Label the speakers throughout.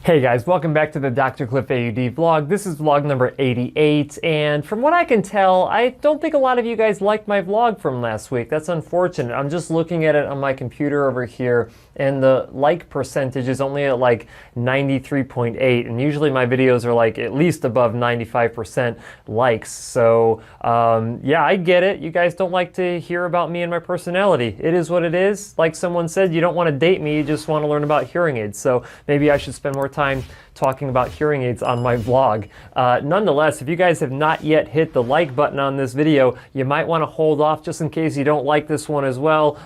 Speaker 1: Hey guys, welcome back to the DrCliffAuD vlog. This is vlog number 88, and from what I can tell, I don't think a lot of you guys liked my vlog from last week. That's unfortunate. I'm just looking at it on my computer over here, and the like percentage is only at like 93.8, and usually my videos are like at least above 95% likes. So yeah, I get it. You guys don't like to hear about me and my personality. It is what it is. Like someone said, you don't want to date me, you just want to learn about hearing aids. So maybe I should spend more time talking about hearing aids on my vlog. Nonetheless, if you guys have not yet hit the like button on this video, you might want to hold off just in case you don't like this one as well,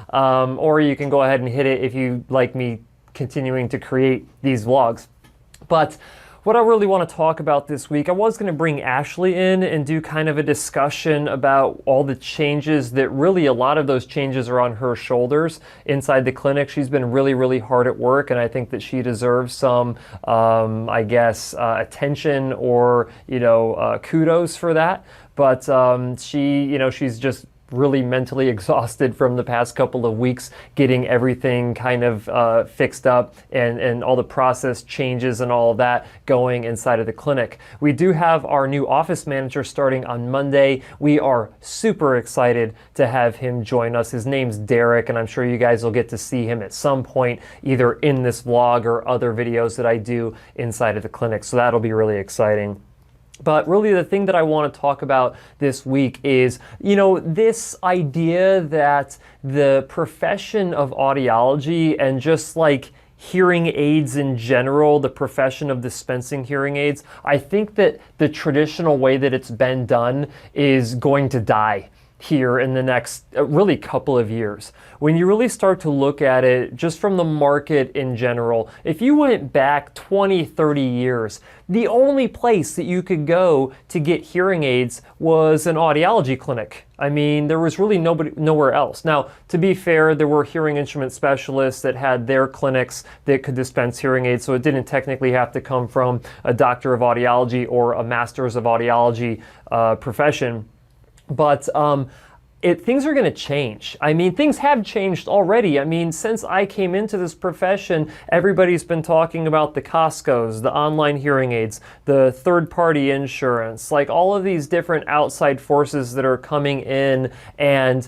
Speaker 1: or you can go ahead and hit it if you like me continuing to create these vlogs. But what I really want to talk about this week, I was going to bring Ashley in and do kind of a discussion about all the changes that really a lot of those changes are on her shoulders inside the clinic. She's been really, really hard at work, and I think that she deserves some, I guess, attention or, kudos for that. But she's just really mentally exhausted from the past couple of weeks getting everything kind of fixed up and all the process changes and all of that going inside of the clinic. We do have our new office manager starting on Monday. We are super excited to have him join us. His name's Derek, and I'm sure you guys will get to see him at some point either in this vlog or other videos that I do inside of the clinic. So that'll be really exciting. But really the thing that I want to talk about this week is, this idea that the profession of audiology and just like hearing aids in general, the profession of dispensing hearing aids, I think that the traditional way that it's been done is going to die here in the next really couple of years. When you really start to look at it just from the market in general, if you went back 20, 30 years, the only place that you could go to get hearing aids was an audiology clinic. I mean, there was really nowhere else. Now, to be fair, there were hearing instrument specialists that had their clinics that could dispense hearing aids, so it didn't technically have to come from a doctor of audiology or a master's of audiology profession. But things are going to change. I mean, things have changed already. I mean, since I came into this profession, everybody's been talking about the Costcos, the online hearing aids, the third-party insurance, like all of these different outside forces that are coming in and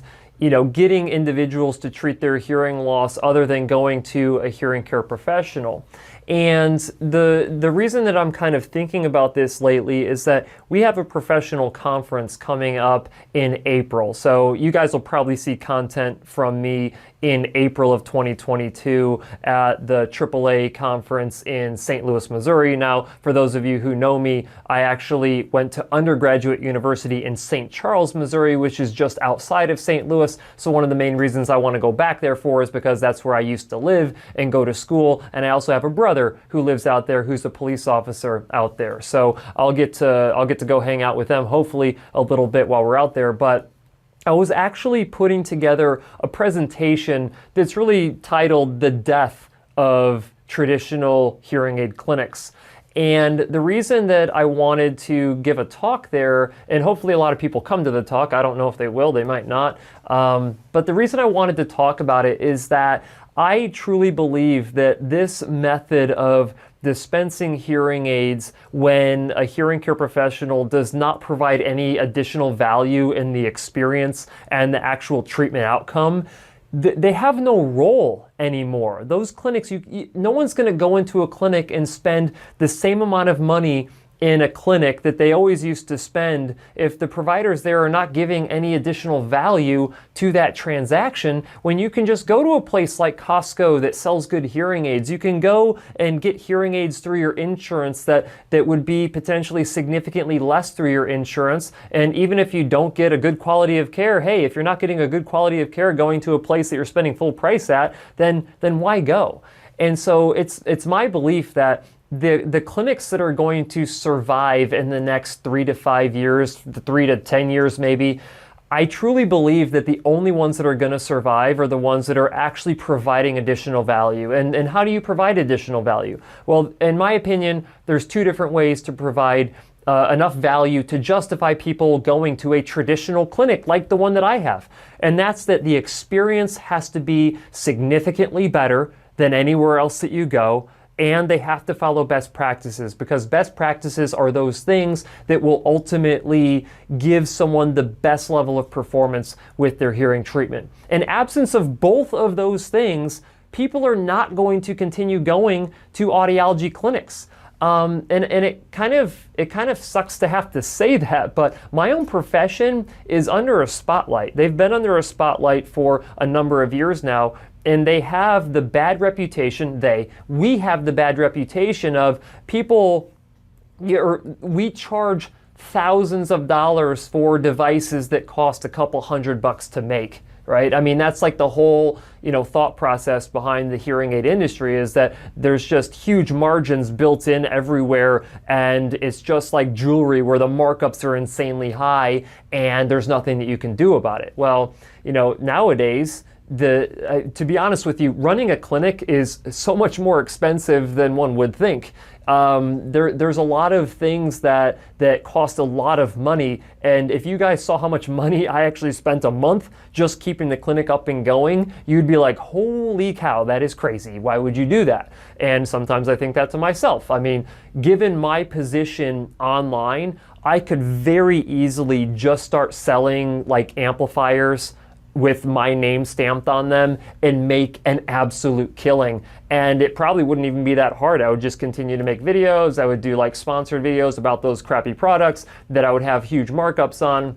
Speaker 1: getting individuals to treat their hearing loss other than going to a hearing care professional. And the reason that I'm kind of thinking about this lately is that we have a professional conference coming up in April. So you guys will probably see content from me in April of 2022 at the AAA conference in St. Louis, Missouri. Now, for those of you who know me, I actually went to undergraduate university in St. Charles, Missouri, which is just outside of St. Louis. So one of the main reasons I want to go back there for is because that's where I used to live and go to school. And I also have a brother who lives out there who's a police officer out there. So I'll get to go hang out with them hopefully a little bit while we're out there. But I was actually putting together a presentation that's really titled The Death of Traditional Hearing Aid Clinics. And the reason that I wanted to give a talk there, and hopefully a lot of people come to the talk, I don't know if they will, they might not, but the reason I wanted to talk about it is that I truly believe that this method of dispensing hearing aids when a hearing care professional does not provide any additional value in the experience and the actual treatment outcome, they have no role anymore. Those clinics, no one's going to go into a clinic and spend the same amount of money in a clinic that they always used to spend if the providers there are not giving any additional value to that transaction, when you can just go to a place like Costco that sells good hearing aids. You can go and get hearing aids through your insurance that would be potentially significantly less through your insurance. And even if you don't get a good quality of care, hey, if you're not getting a good quality of care going to a place that you're spending full price at, then why go? And so it's my belief that the clinics that are going to survive in the next 3 to 5 years, 3 to 10 years maybe, I truly believe that the only ones that are going to survive are the ones that are actually providing additional value. And how do you provide additional value? Well, in my opinion, there's two different ways to provide enough value to justify people going to a traditional clinic like the one that I have. And that's that the experience has to be significantly better than anywhere else that you go. and they have to follow best practices, because best practices are those things that will ultimately give someone the best level of performance with their hearing treatment. In absence of both of those things, people are not going to continue going to audiology clinics. And it kind of sucks to have to say that, but my own profession is under a spotlight. They've been under a spotlight for a number of years now, and they have the bad reputation, we have the bad reputation of people, we charge thousands of dollars for devices that cost a couple $100 to make. Right? I mean, that's like the whole, thought process behind the hearing aid industry, is that there's just huge margins built in everywhere, and it's just like jewelry where the markups are insanely high and there's nothing that you can do about it. Well, nowadays, to be honest with you, running a clinic is so much more expensive than one would think. There's a lot of things that cost a lot of money, and if you guys saw how much money I actually spent a month just keeping the clinic up and going, you'd be like, holy cow, that is crazy. Why would you do that? And sometimes I think that to myself. I mean, given my position online, I could very easily just start selling like amplifiers with my name stamped on them and make an absolute killing. And it probably wouldn't even be that hard. I would just continue to make videos. I would do like sponsored videos about those crappy products that I would have huge markups on.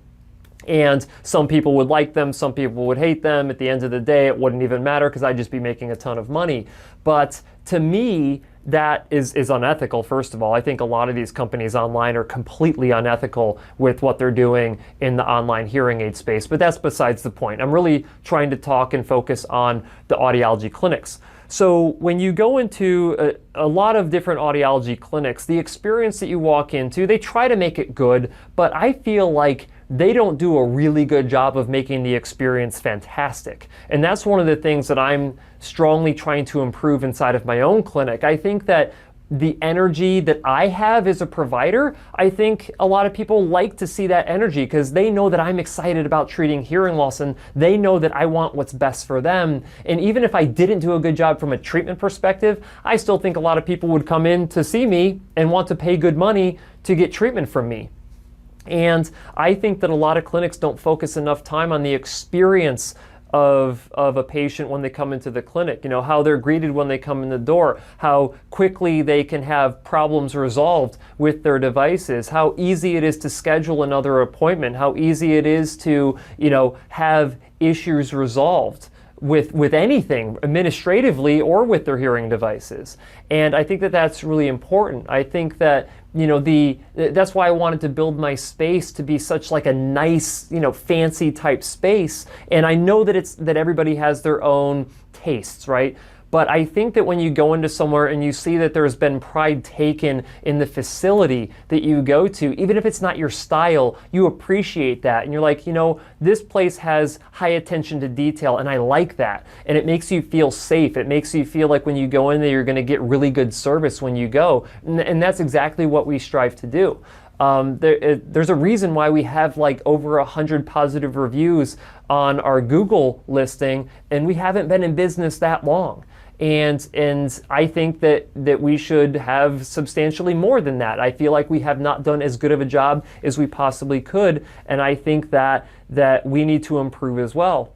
Speaker 1: And some people would like them, some people would hate them. At the end of the day, it wouldn't even matter because I'd just be making a ton of money. But to me, that is unethical, first of all. I think a lot of these companies online are completely unethical with what they're doing in the online hearing aid space, but that's besides the point. I'm really trying to talk and focus on the audiology clinics. So when you go into a lot of different audiology clinics, the experience that you walk into, they try to make it good, but I feel like they don't do a really good job of making the experience fantastic. And that's one of the things that I'm strongly trying to improve inside of my own clinic. I think that the energy that I have as a provider, I think a lot of people like to see that energy because they know that I'm excited about treating hearing loss, and they know that I want what's best for them. And even if I didn't do a good job from a treatment perspective, I still think a lot of people would come in to see me and want to pay good money to get treatment from me. And I think that a lot of clinics don't focus enough time on the experience of a patient when they come into the clinic, how they're greeted when they come in the door, how quickly they can have problems resolved with their devices, how easy it is to schedule another appointment, how easy it is to, have issues resolved with anything administratively or with their hearing devices. And I think that that's really important. I think that that's why I wanted to build my space to be such like a nice, fancy type space. And I know that everybody has their own tastes, right? But I think that when you go into somewhere and you see that there's been pride taken in the facility that you go to, even if it's not your style, you appreciate that. And you're like, this place has high attention to detail, and I like that. And it makes you feel safe. It makes you feel like when you go in there, you're going to get really good service when you go. And that's exactly what we strive to do. There's a reason why we have like over 100 positive reviews on our Google listing, and we haven't been in business that long. And I think that we should have substantially more than that. I feel like we have not done as good of a job as we possibly could, and I think that we need to improve as well.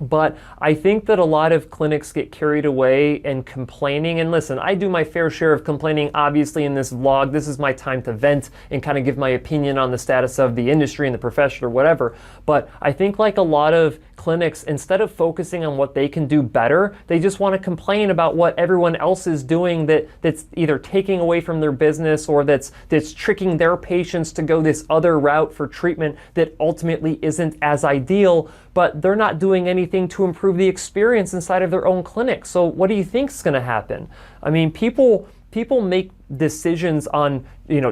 Speaker 1: But I think that a lot of clinics get carried away and complaining. And listen, I do my fair share of complaining, obviously, in this vlog. This is my time to vent and kind of give my opinion on the status of the industry and the profession or whatever. But I think like a lot of clinics, instead of focusing on what they can do better, they just want to complain about what everyone else is doing that's either taking away from their business or that's tricking their patients to go this other route for treatment that ultimately isn't as ideal, but they're not doing anything to improve the experience inside of their own clinic. So what do you think is going to happen? I mean, people make decisions on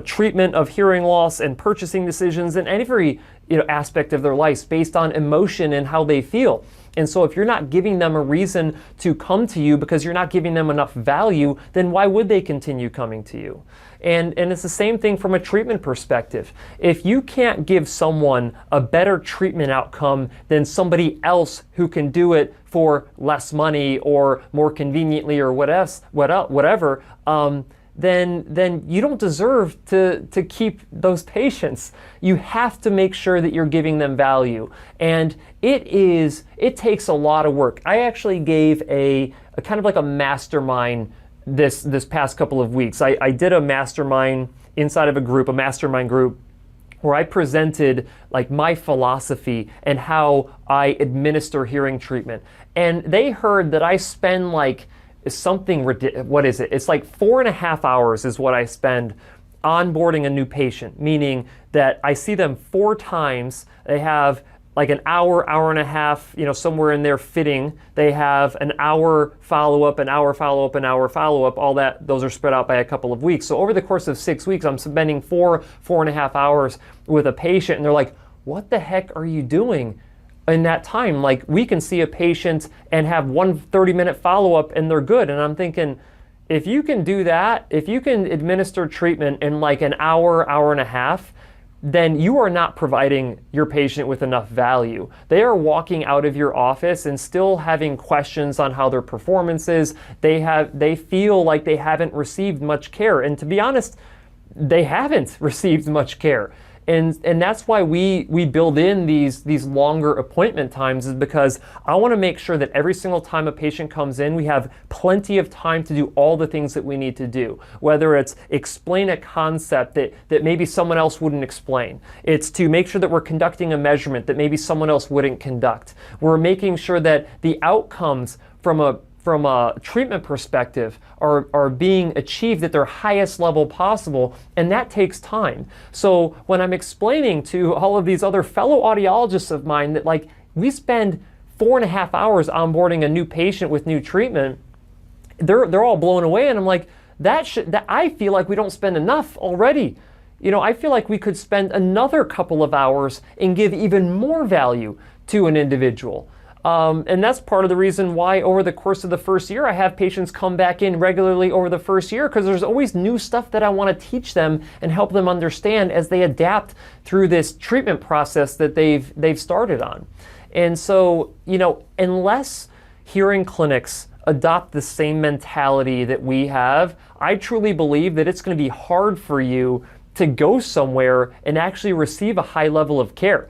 Speaker 1: treatment of hearing loss and purchasing decisions in every aspect of their life based on emotion and how they feel. And so if you're not giving them a reason to come to you because you're not giving them enough value, then why would they continue coming to you? And it's the same thing from a treatment perspective. If you can't give someone a better treatment outcome than somebody else who can do it for less money or more conveniently or whatever, then you don't deserve to keep those patients. You have to make sure that you're giving them value. And it takes a lot of work. I actually gave a kind of like a mastermind this past couple of weeks. I did a mastermind inside of a mastermind group, where I presented like my philosophy and how I administer hearing treatment. And they heard that I spend like something ridiculous. What is it? It's like 4.5 hours is what I spend onboarding a new patient, meaning that I see them 4 times. They have like an hour, hour and a half, somewhere in there fitting. They have an hour follow-up, an hour follow-up, an hour follow-up, all that. Those are spread out by a couple of weeks. So over the course of 6 weeks, I'm spending 4.5 hours with a patient, and they're like, what the heck are you doing in that time? Like, we can see a patient and have one 30-minute follow-up and they're good. And I'm thinking, if you can do that, if you can administer treatment in like an hour, hour and a half, then you are not providing your patient with enough value. They are walking out of your office and still having questions on how their performance is. They feel like they haven't received much care. And to be honest, they haven't received much care. And that's why we build in these longer appointment times, is because I want to make sure that every single time a patient comes in, we have plenty of time to do all the things that we need to do. Whether it's explain a concept that maybe someone else wouldn't explain. It's to make sure that we're conducting a measurement that maybe someone else wouldn't conduct. We're making sure that the outcomes from a treatment perspective are being achieved at their highest level possible, and that takes time. So when I'm explaining to all of these other fellow audiologists of mine that like we spend 4.5 hours onboarding a new patient with new treatment, they're all blown away, and I'm like, that I feel like we don't spend enough already. I feel like we could spend another couple of hours and give even more value to an individual. And that's part of the reason why over the course of the first year, I have patients come back in regularly over the first year, because there's always new stuff that I want to teach them and help them understand as they adapt through this treatment process that they've started on. And so, unless hearing clinics adopt the same mentality that we have, I truly believe that it's going to be hard for you to go somewhere and actually receive a high level of care.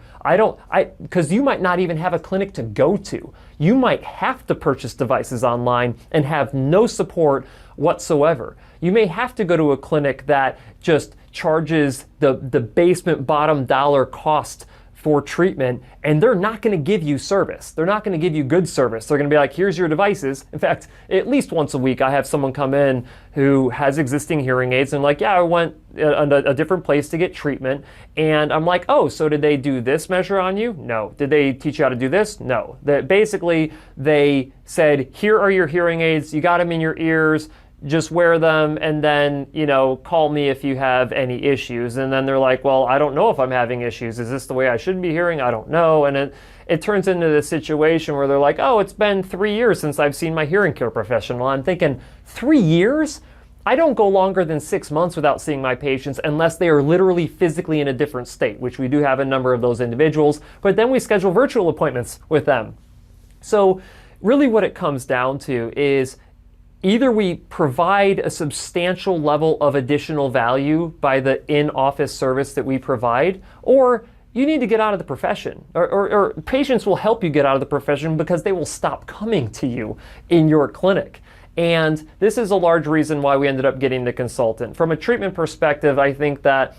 Speaker 1: Because you might not even have a clinic to go to. You might have to purchase devices online and have no support whatsoever. You may have to go to a clinic that just charges the basement bottom dollar cost for treatment, and they're not going to give you service. They're not going to give you good service. They're going to be like, here's your devices. In fact, at least once a week, I have someone come in who has existing hearing aids and like, yeah, I went a different place to get treatment. And I'm like, oh, so did they do this measure on you? No. Did they teach you how to do this? No. Basically, they said, here are your hearing aids. You got them in your ears. Just wear them, and then, call me if you have any issues. And then they're like, well, I don't know if I'm having issues. Is this the way I should be hearing? I don't know. And it turns into this situation where they're like, oh, it's been 3 years since I've seen my hearing care professional. I'm thinking, 3 years? I don't go longer than 6 months without seeing my patients unless they are literally physically in a different state, which we do have a number of those individuals, but then we schedule virtual appointments with them. So really what it comes down to is either we provide a substantial level of additional value by the in-office service that we provide, or you need to get out of the profession. Or patients will help you get out of the profession because they will stop coming to you in your clinic. And this is a large reason why we ended up getting the consultant. From a treatment perspective, I think that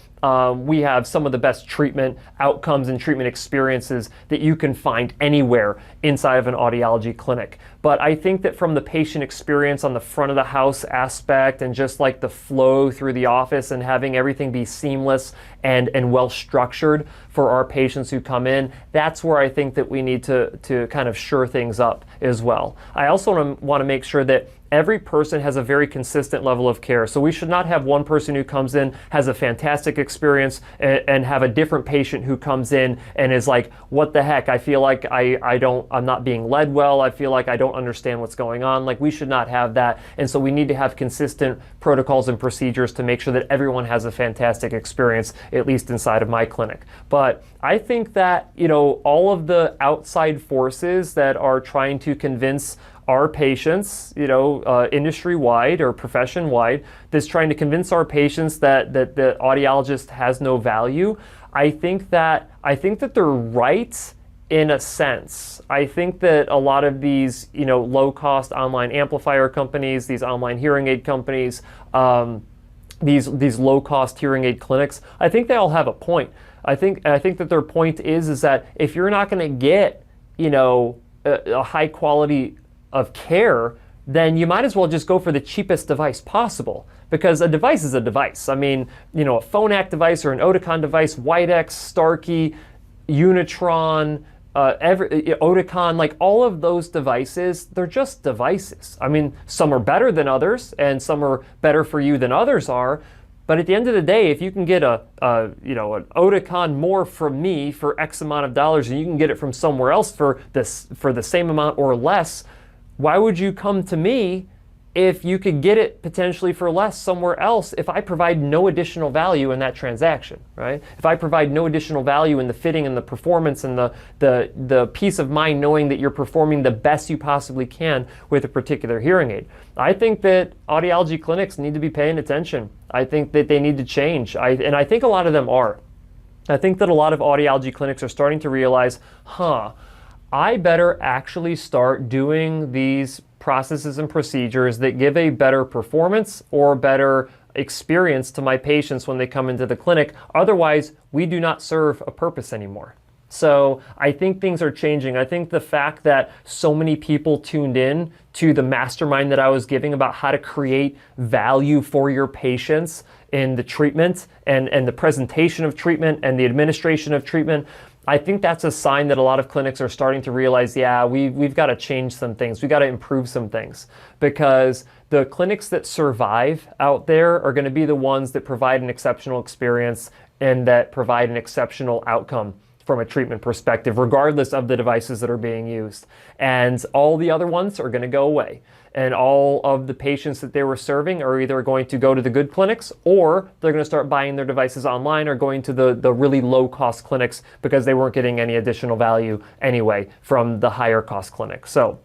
Speaker 1: we have some of the best treatment outcomes and treatment experiences that you can find anywhere inside of an audiology clinic. But I think that from the patient experience on the front of the house aspect and just like the flow through the office and having everything be seamless and well structured for our patients who come in, that's where I think that we need to kind of shore things up as well. I also want to make sure that every person has a very consistent level of care. So we should not have one person who comes in, has a fantastic experience, and have a different patient who comes in and is like, what the heck? I feel like I'm not being led well. I feel like I don't understand what's going on. Like, we should not have that. And so we need to have consistent protocols and procedures to make sure that everyone has a fantastic experience, at least inside of my clinic. But I think that, you know, all of the outside forces that are trying to convince our patients, you know, industry-wide or profession-wide, that's trying to convince our patients that the audiologist has no value, I think that they're right in a sense. I think that a lot of these, you know, low-cost online amplifier companies, these online hearing aid companies, these low-cost hearing aid clinics, I think they all have a point. I think that their point is that if you're not going to get, you know, a high quality of care, then you might as well just go for the cheapest device possible, because a device is a device. I mean, you know, a Phonak device or an Oticon device, Widex, Starkey, Unitron, Oticon, like all of those devices, they're just devices. I mean, some are better than others and some are better for you than others are. But at the end of the day, if you can get an Oticon more from me for X amount of dollars and you can get it from somewhere else for the same amount or less, why would you come to me if you could get it potentially for less somewhere else if I provide no additional value in that transaction, right? If I provide no additional value in the fitting and the performance and the peace of mind knowing that you're performing the best you possibly can with a particular hearing aid. I think that audiology clinics need to be paying attention. I think that they need to change. And I think a lot of them are. I think that a lot of audiology clinics are starting to realize, I better actually start doing these processes and procedures that give a better performance or better experience to my patients when they come into the clinic. Otherwise, we do not serve a purpose anymore. So I think things are changing. I think the fact that so many people tuned in to the mastermind that I was giving about how to create value for your patients in the treatment and the presentation of treatment and the administration of treatment, I think that's a sign that a lot of clinics are starting to realize, yeah, we've got to change some things. We've got to improve some things, because the clinics that survive out there are going to be the ones that provide an exceptional experience and that provide an exceptional outcome from a treatment perspective, regardless of the devices that are being used. And all the other ones are going to go away. And all of the patients that they were serving are either going to go to the good clinics, or they're going to start buying their devices online or going to the really low-cost clinics because they weren't getting any additional value anyway from the higher-cost clinics. So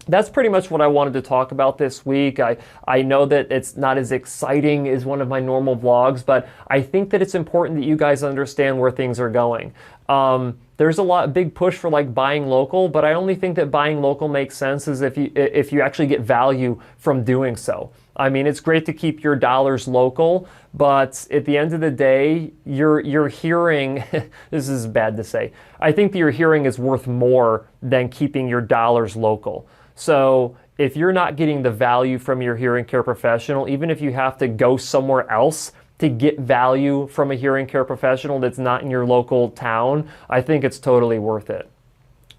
Speaker 1: that's pretty much what I wanted to talk about this week. I know that it's not as exciting as one of my normal vlogs, but I think that it's important that you guys understand where things are going. There's a big push for like buying local, but I only think that buying local makes sense is if you actually get value from doing so. I mean, it's great to keep your dollars local, but at the end of the day, your hearing, this is bad to say, I think that your hearing is worth more than keeping your dollars local. So if you're not getting the value from your hearing care professional, even if you have to go somewhere else to get value from a hearing care professional that's not in your local town, I think it's totally worth it.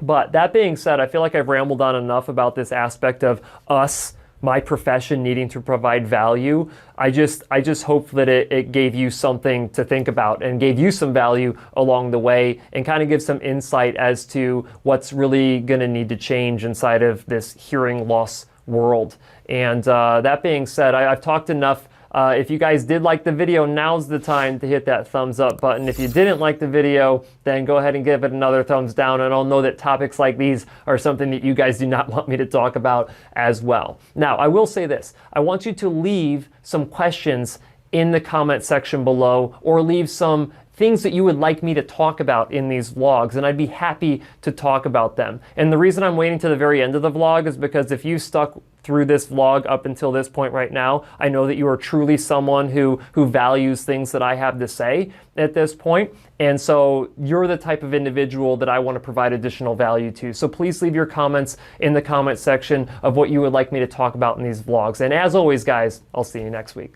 Speaker 1: But that being said, I feel like I've rambled on enough about this aspect of us, my profession, needing to provide value. I just hope that it gave you something to think about and gave you some value along the way and kind of give some insight as to what's really going to need to change inside of this hearing loss world. And that being said, I've talked enough. If you guys did like the video, now's the time to hit that thumbs up button. If you didn't like the video, then go ahead and give it another thumbs down. And I'll know that topics like these are something that you guys do not want me to talk about as well. Now, I will say this. I want you to leave some questions in the comment section below, or leave some things that you would like me to talk about in these vlogs, and I'd be happy to talk about them. And the reason I'm waiting to the very end of the vlog is because if you stuck through this vlog up until this point right now, I know that you are truly someone who values things that I have to say at this point. And so you're the type of individual that I want to provide additional value to. So please leave your comments in the comment section of what you would like me to talk about in these vlogs. And as always, guys, I'll see you next week.